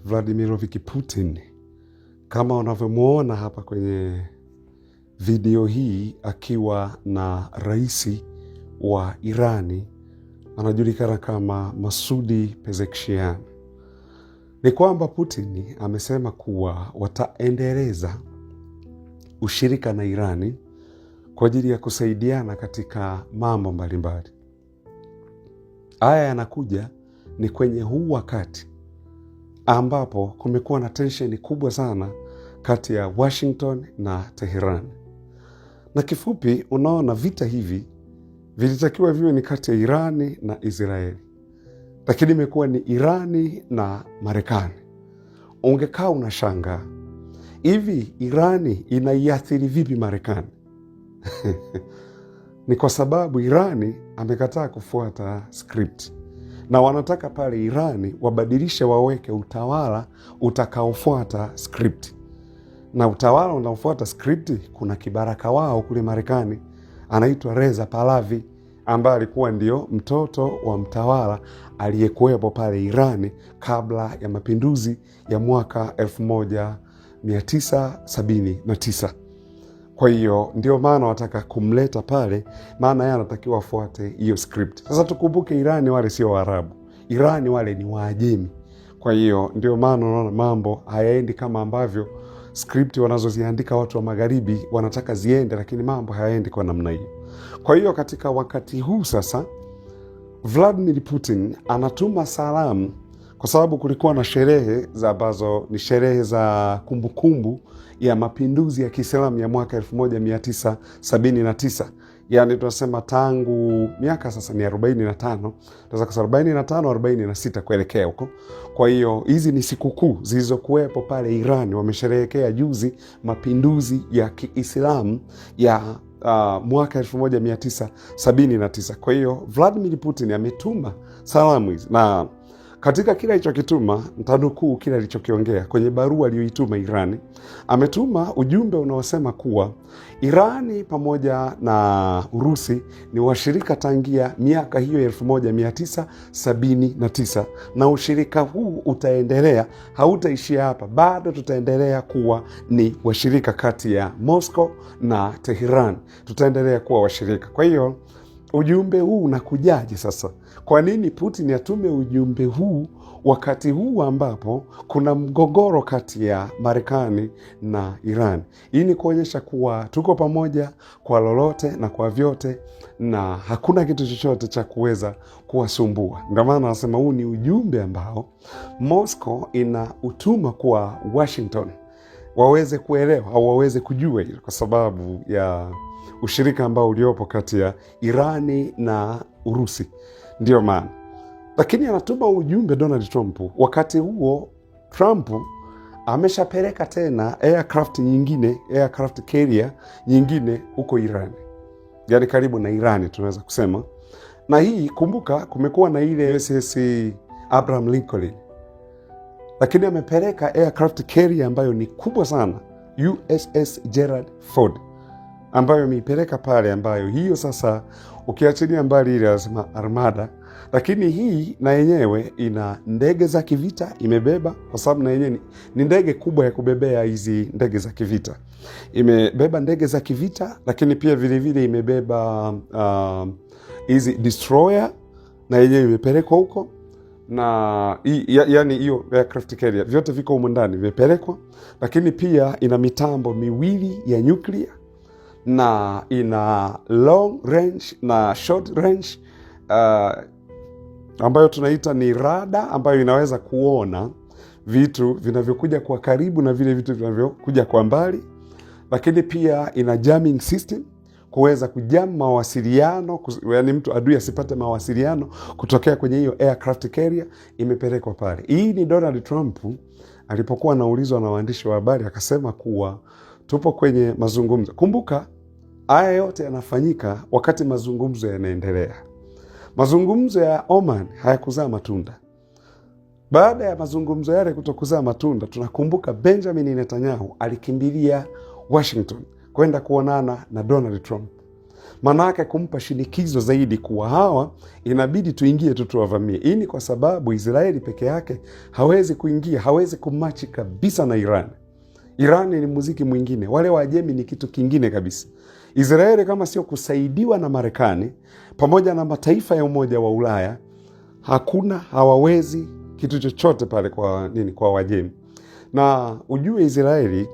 Vladimirovich Putin, kama unavyomuona hapa kwenye video hii, akiwa na rais wa Irani anajulikana kama Masoud Pezeshkian, ni kwamba Putin amesema kuwa wataendeleza ushirika na Irani kwa ajili ya kusaidiana katika mambo mbalimbali. Haya yanakuja ni kwenye huu wakati ambapo kumekuwa na tensheni kubwa sana kati ya Washington na Tehran. Na kifupi, unaona vita hivi vilitakiwa viwe ni kati ya Irani na Israeli, lakini imekuwa ni Irani na Marekani. Ungekaa unashangaa, hivi Irani inaiathiri vipi Marekani? Ni kwa sababu Irani amekataa kufuata script, na wanataka pale Irani wabadilishe, waweke utawala utakaofuata script. Na utawala unaofuata script, kuna kibaraka wao kule Marekani anaitwa Reza Pahlavi, ambaye alikuwa ndio mtoto wa mtawala aliyekuwepo pale Irani kabla ya mapinduzi ya mwaka 1979. Kwa hiyo ndio maana wataka kumleta pale, maana yeye anatakiwa afuate hiyo script. Sasa tukumbuke, Irani wale sio Waarabu, Irani wale ni Waajemi. Kwa hiyo ndio maana unaona mambo hayaendi kama ambavyo script wanazoziandika watu wa magharibi wanataka ziende, lakini mambo hayaendi kwa namna hiyo. Kwa hiyo katika wakati huu sasa, Vladimir Putin anatuma salamu, kwa sababu kulikuwa na sherehe ambazo ni sherehe za kumbukumbu ya mapinduzi ya Kiislamu ya mwaka 1979. Yani tunasema tangu miaka sasa ni 45, tunaweza kusema 45 46 kuelekea huko. Kwa hiyo hizi ni sikukuu zilizokuwepo pale Irani, wamesherehekea juzi mapinduzi ya Kiislamu ya mwaka 1979. Kwa hiyo Vladimir Putin ametuma salamu hizi, na katika kila alichokituma, mtanukuu kila alichokiongea kwenye barua aliyoituma Irani. Ametuma ujumbe unaosema kuwa Irani pamoja na Urusi ni washirika tangia miaka hiyo 1979, na ushirika huu utaendelea, hautaishia hapa, bado tutaendelea kuwa ni washirika kati ya Moscow na Tehran, tutaendelea kuwa washirika. Kwa hiyo ujumbe huu unakujaje sasa? Kwa nini Putin atume ujumbe huu wakati huu ambapo kuna mgogoro kati ya Marekani na Iran? Hii ni kuonyesha kuwa tuko pamoja kwa lolote na kwa vyote, na hakuna kitu chochote cha kuweza kuwasumbua. Ndio maana nasema huu ni ujumbe ambao Moscow ina utuma kwa Washington, waweze kuelewa au waweze kujua hilo, kwa sababu ya ushirika ambao uliopo kati ya Irani na Urusi. Ndio maana. Lakini anatuma ujumbe Donald Trump. Wakati huo Trump ameshapeleka tena aircraft carrier nyingine huko Irani, yani karibu na Irani tunaweza kusema. Na hii, kumbuka, kumekuwa na ile USS Abraham Lincoln, lakini amepeleka aircraft carrier ambayo ni kubwa sana, USS Gerald Ford, ambayo ameipeleka pale, ambayo hiyo sasa ukiachilia mbali ile lazima Armada, lakini hii na yenyewe ina ndege za kivita imebeba, kwa sababu na yenyewe ni ndege kubwa ya kubebea hizi ndege za kivita. Imebeba ndege za kivita, lakini pia vile vile imebeba hizi destroyer, na yenyewe imepelekwa huko. Na yani hiyo aircraft carrier vyote viko huko ndani vimepelekwa, lakini pia ina mitambo miwili ya nyuklia, na ina long range na short range ambayo tunaita ni rada, ambayo inaweza kuona vitu vinavyokuja kwa karibu na vile vitu vinavyokuja kwa mbali. Lakini pia ina jamming system, kuweza kujam mawasiliano, yani mtu adui asipate mawasiliano kutokea kwenye hiyo aircraft carrier, imepelekwa pale. Hii ni Donald Trump alipokuwa anaulizwa na waandishi wa habari, akasema kuwa tupo kwenye mazungumzo. Kumbuka, haya yote yanafanyika wakati mazungumzo yanaendelea. Mazungumzo ya Oman hayakuzaa matunda. Baada ya mazungumzo yale kutokuzaa matunda, tunakumbuka Benjamin Netanyahu alikimbilia Washington kwenda kuonana na Donald Trump. Maanake kumpa shinikizo zaidi kuwa hawa inabidi tuingie tu tuwavamie. Hii ni kwa sababu Israeli peke yake hawezi kuingia, hawezi kumachi kabisa na Iran. Irani ni muziki mwingine, wale Waajemi ni kitu kingine kabisa. Israeli kama sio kusaidiwa na Marekani pamoja na mataifa ya Umoja wa Ulaya, hawawezi kitu chochote pale kwa Waajemi. Na ujue Israeli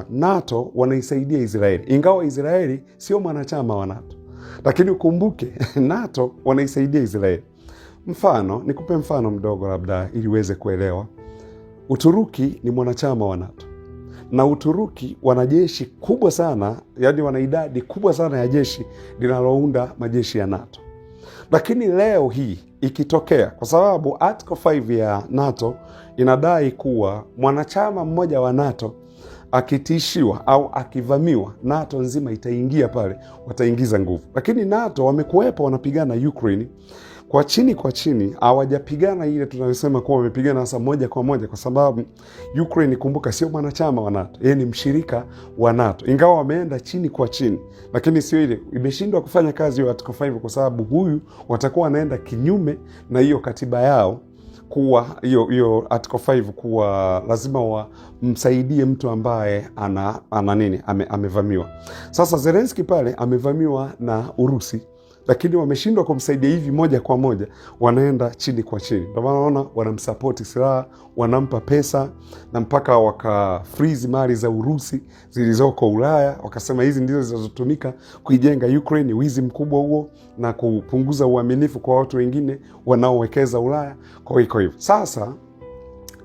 NATO wanaisaidia Israeli, ingawa Israeli sio mwanachama wa NATO, lakini ukumbuke NATO wanaisaidia Israeli. Nikupe mfano mdogo labda ili uweze kuelewa. Uturuki ni mwanachama wa NATO, na Uturuki wana jeshi kubwa sana, yani wana idadi kubwa sana ya jeshi linalounda majeshi ya NATO. Lakini leo hii ikitokea, kwa sababu Article 5 ya NATO inadai kuwa mwanachama mmoja wa NATO akitishiwa au akivamiwa, NATO nzima itaingia pale, wataingiza nguvu. Lakini NATO wamekuwepo wanapigana Ukraine kwa chini, hawajapigana ile tunayosema kuwa wamepigana hasa moja kwa moja, kwa sababu Ukraine, kumbuka, sio mwanachama wa NATO, yeye ni mshirika wa NATO, ingawa wameenda chini kwa chini, lakini sio ile imeshindwa kufanya kazi ya Article 5, kwa sababu huyu watakuwa wanaenda kinyume na hiyo katiba yao, kuwa hiyo Article 5 kuwa lazima wamsaidie mtu ambaye amevamiwa. Sasa Zelensky pale amevamiwa na Urusi, lakini wameshindwa kumsaidia hivi moja kwa moja, wanaenda chini kwa chini. Ndio maana unaona wanamsapoti silaha, wanampa pesa, na mpaka waka freeze mali za Urusi zilizoko Ulaya, wakasema hizi ndizo zinazotumika kuijenga Ukraine. Wizi mkubwa huo, na kupunguza uaminifu kwa watu wengine wanaowekeza Ulaya. Kwa hivyo sasa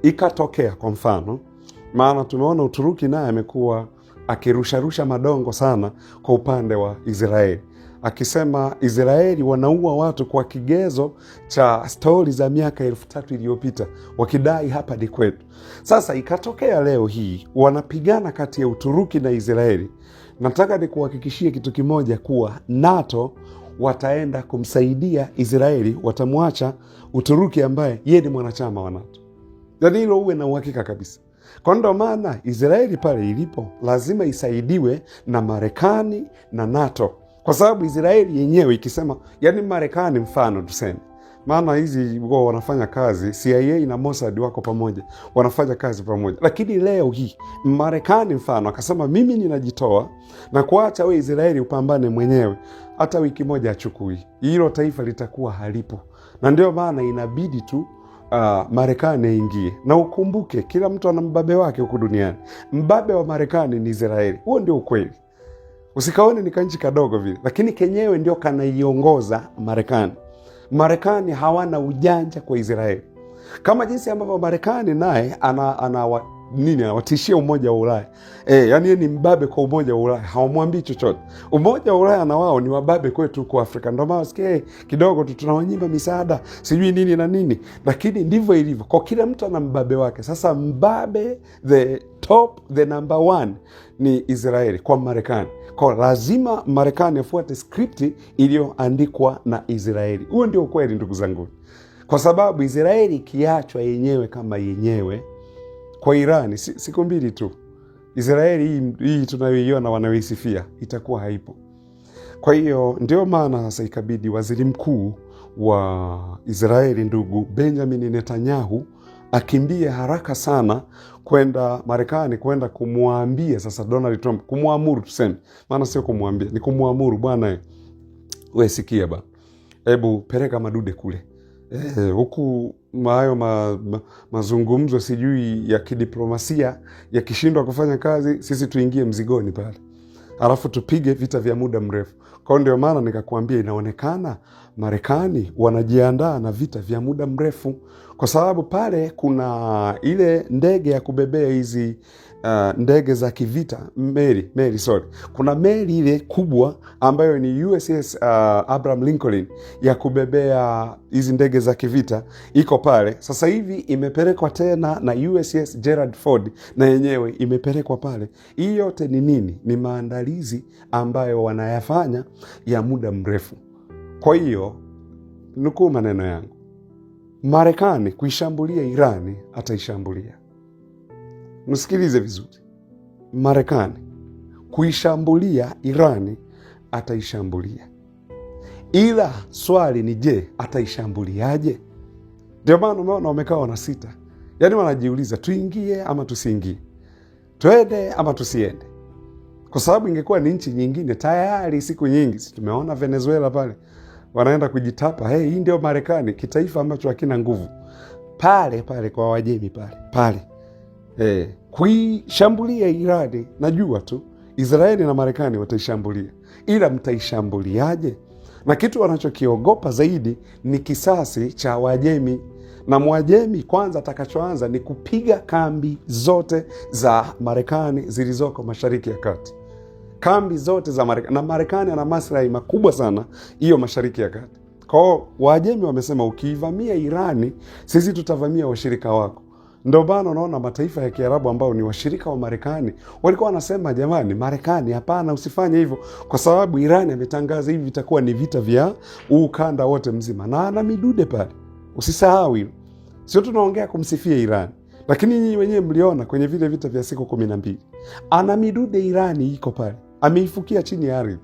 ikatokea, kwa mfano, maana tumeona Uturuki naye amekuwa akirusharusha madongo sana kwa upande wa Israeli, akisema Israeli wanaua watu kwa kigezo cha stori za miaka 3000 iliyopita, wakidai hapa ni kwetu. Sasa ikatokea leo hii wanapigana kati ya Uturuki na Israeli. Nataka nikuhakikishie kitu kimoja, kuwa NATO wataenda kumsaidia Israeli, watamwacha Uturuki ambaye yeye ni mwanachama wa NATO. Yaani hilo uwe na uhakika kabisa. Kwa ndo maana Israeli pale ilipo lazima isaidiwe na Marekani na NATO. Kwa sababu Israeli yenyewe ikisema, yani Marekani mfano tuseme, maana hizi wanafanya kazi, CIA na Mossad wako pamoja, wanafanya kazi pamoja. Lakini leo hii Marekani mfano akasema, mimi ninajitoa na kuacha we Israeli upambane mwenyewe, hata wiki moja achukui, hilo taifa litakuwa halipo. Na ndio maana inabidi tu Marekani aingie. Na ukumbuke kila mtu ana mbabe wake huku duniani. Mbabe wa Marekani ni Israeli. Huo ndio ukweli. Usikaone ni kanchi kadogo vile, lakini kenyewe ndio kanaiongoza Marekani. Marekani hawana ujanja kwa Israeli, kama jinsi ambavyo Marekani naye anawatishia Umoja wa Ulaya. Yani yeye ni mbabe kwa Umoja wa Ulaya, hawamwambii chochote. Umoja wa Ulaya na wao ni wababe kwetu kwa Afrika. Ndio maana sikia kidogo tu tunawanyima misaada, sijui nini na nini, lakini ndivyo ilivyo. Kwa kila mtu ana mbabe wake. Sasa mbabe the number 1 ni Israeli kwa Marekani. Kwa lazima Marekani afuate skripti iliyoandikwa na Israeli. Huo ndio ukweli, ndugu zangu. Kwa sababu Israeli kiachwa yenyewe kama yenyewe kwa Irani, siku mbili tu, Israeli hii tunayoiona wanaoisifia itakuwa haipo. Kwa hiyo ndio maana sasa ikabidi waziri mkuu wa Israeli ndugu Benjamin Netanyahu akimbie haraka sana kwenda Marekani, kwenda kumwambia sasa Donald Trump, kumwamuru tuseme, maana sio kumwambia, ni kumwamuru, bwana wewe sikia bwana, hebu peleka madude kule. Huku hayo mazungumzo sijui ya kidiplomasia yakishindwa kufanya kazi, sisi tuingie mzigoni pale, alafu tupige vita vya muda mrefu. Kwa ndio maana nikakwambia inaonekana Marekani wanajiandaa na vita vya muda mrefu, kwa sababu pale kuna ile ndege ya kubebea hizi ndege za kivita, kuna meli ile kubwa ambayo ni USS Abraham Lincoln ya kubebea hizi ndege za kivita, iko pale sasa hivi. Imepelekwa tena na USS Gerald Ford, na yenyewe imepelekwa pale. Hii yote ni nini? Ni maandalizi ambayo wanayafanya ya muda mrefu. Kwa hiyo nukuu maneno yangu, Marekani kuishambulia Irani ataishambulia. Msikilize vizuri. Marekani kuishambulia Irani ataishambulia, ila swali ni je, ataishambuliaje? Ndio maana umeona wamekaa wanasita, yaani wanajiuliza tuingie ama tusiingie, twende ama tusiende. Kwa sababu ingekuwa ni nchi nyingine tayari siku nyingi, tumeona Venezuela pale wanaenda kujitapa, hii ndio Marekani, kitaifa ambacho hakina nguvu. Pale kwa Wajemi pale kuishambulia Irani, najua tu Israeli na Marekani wataishambulia, ila mtaishambuliaje? Na kitu wanachokiogopa zaidi ni kisasi cha Wajemi. Na Mwajemi kwanza atakachoanza ni kupiga kambi zote za Marekani zilizoko Mashariki ya Kati. Kambi zote za Marekani, na Marekani ana maslahi makubwa sana hiyo Mashariki ya Kati. Kwa hiyo Wajemi wamesema ukiivamia Irani, sisi tutavamia washirika wako. Ndio bana unaona mataifa ya Kiarabu ambao ni washirika wa Marekani walikuwa wanasema jamani, Marekani hapana, usifanye hivyo, kwa sababu Irani ametangaza hivi vitakuwa ni vita vya ukanda wote mzima, na ana midude pale. Usisahau hilo. Sio tunaongea kumsifia Irani, lakini nyinyi wenyewe mliona kwenye vile vita vya siku 12. Ana midude Irani iko pale. Ameifukia chini ya ardhi.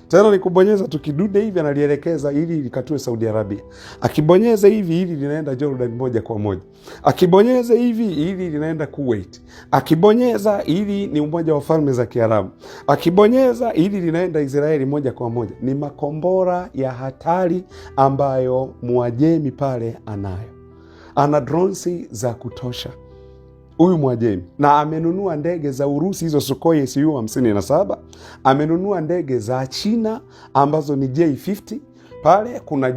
Tena ni kubonyeza tu kidude hivi analielekeza ili likatue Saudi Arabia. Akibonyeza hivi ili linaenda Jordan moja kwa moja. Akibonyeza hivi ili linaenda Kuwait. Akibonyeza ili ni Umoja wa Falme za Kiarabu. Akibonyeza ili linaenda Israeli moja kwa moja. Ni makombora ya hatari ambayo Mwajemi pale anayo. Ana drones za kutosha huyu Mwajemi, na amenunua ndege za Urusi hizo Sukhoi Su-57, amenunua ndege za China ambazo ni J-50, pale kuna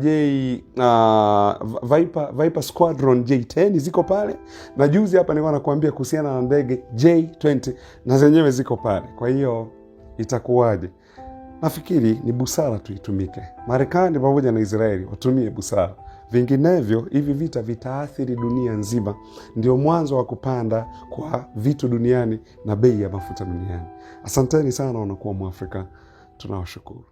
Viper Squadron J-10 ziko pale, na juzi hapa nilikuwa nakuambia kuhusiana na ndege J-20 na zenyewe ziko pale. Kwa hiyo itakuwaje? Nafikiri ni busara tuitumike. Marekani pamoja na Israeli watumie busara. Vinginevyo hivi vita vitaathiri dunia nzima. Ndio mwanzo wa kupanda kwa vitu duniani na bei ya mafuta duniani. Asanteni sana wanakuwa Mwafrika. Tunawashukuru.